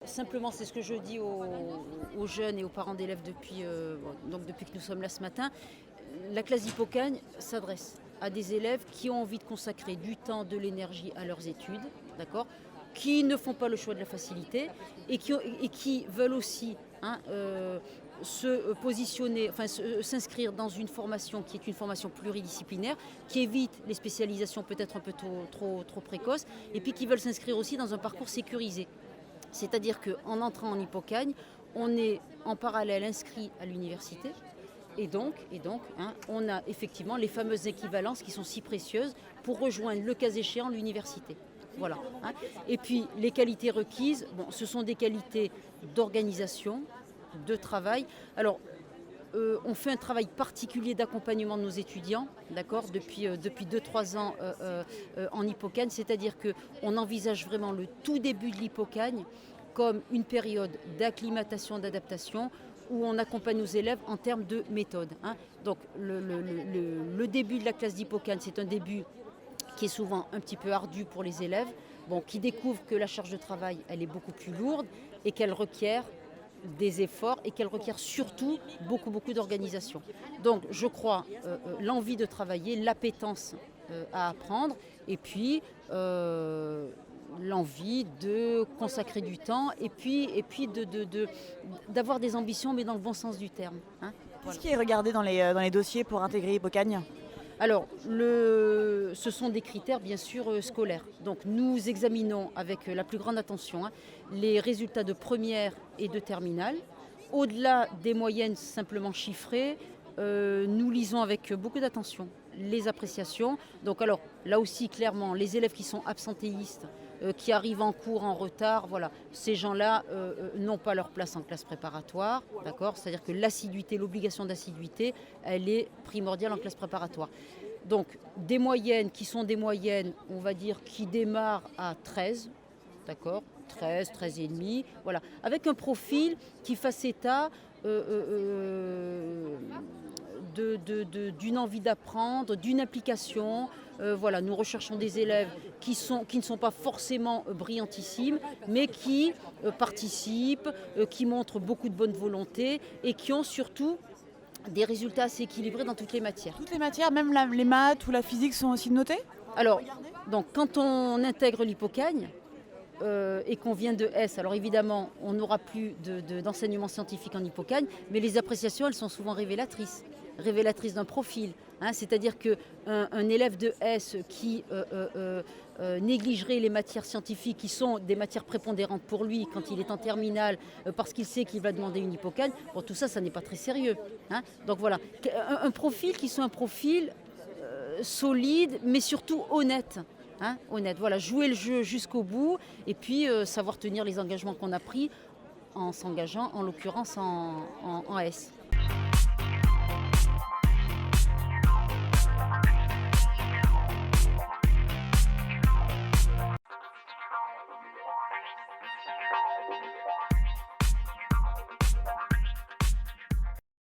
Simplement, c'est ce que je dis aux jeunes et aux parents d'élèves depuis que nous sommes là ce matin. La classe d'Hippocagne s'adresse à des élèves qui ont envie de consacrer du temps, de l'énergie à leurs études, d'accord, qui ne font pas le choix de la facilité et qui veulent aussi se positionner, s'inscrire dans une formation qui est une formation pluridisciplinaire, qui évite les spécialisations peut-être un peu trop précoces, et puis qui veulent s'inscrire aussi dans un parcours sécurisé. C'est-à-dire qu'en entrant en Hippocagne, on est en parallèle inscrit à l'université. Et donc, on a effectivement les fameuses équivalences qui sont si précieuses pour rejoindre, le cas échéant, l'université. Voilà. Et puis, les qualités requises, ce sont des qualités d'organisation, de travail. Alors, on fait un travail particulier d'accompagnement de nos étudiants, d'accord, depuis 2-3 ans en Hippocagne, c'est-à-dire qu'on envisage vraiment le tout début de l'Hippocagne comme une période d'acclimatation, d'adaptation, où on accompagne nos élèves en termes de méthode. Donc le début de la classe d'Hippocagne, c'est un début qui est souvent un petit peu ardu pour les élèves, qui découvrent que la charge de travail, elle est beaucoup plus lourde et qu'elle requiert des efforts et qu'elle requiert surtout beaucoup d'organisation. Donc je crois l'envie de travailler, l'appétence à apprendre et puis l'envie de consacrer du temps et puis d'avoir des ambitions mais dans le bon sens du terme. Qu'est-ce Voilà. qui est regardé dans les dossiers pour intégrer Hippocagne? Alors, ce sont des critères bien sûr scolaires. Donc nous examinons avec la plus grande attention les résultats de première et de terminale. Au-delà des moyennes simplement chiffrées, nous lisons avec beaucoup d'attention les appréciations. Donc alors là aussi clairement, les élèves qui sont absentéistes, qui arrivent en cours en retard, voilà, ces gens-là n'ont pas leur place en classe préparatoire, d'accord. C'est-à-dire que l'assiduité, l'obligation d'assiduité, elle est primordiale en classe préparatoire. Donc des moyennes qui sont des moyennes, on va dire, qui démarrent à 13, d'accord, 13 et demi, voilà, avec un profil qui fasse état d'une envie d'apprendre, d'une application. Voilà, nous recherchons des élèves qui ne sont pas forcément brillantissimes, mais qui participent, qui montrent beaucoup de bonne volonté et qui ont surtout des résultats assez équilibrés dans toutes les matières. Toutes les matières, même les maths ou la physique, sont aussi notées? Alors, donc, quand on intègre l'Hippocagne et qu'on vient de S, alors évidemment, on n'aura plus d'enseignement scientifique en Hippocagne, mais les appréciations, elles sont souvent révélatrices d'un profil. C'est-à-dire qu'un élève de S qui négligerait les matières scientifiques, qui sont des matières prépondérantes pour lui quand il est en terminale, parce qu'il sait qu'il va demander une Hippocagne, tout ça, ça n'est pas très sérieux. Donc voilà, un profil qui soit un profil solide, mais surtout honnête. Honnête, voilà, jouer le jeu jusqu'au bout et puis savoir tenir les engagements qu'on a pris en s'engageant en l'occurrence en S.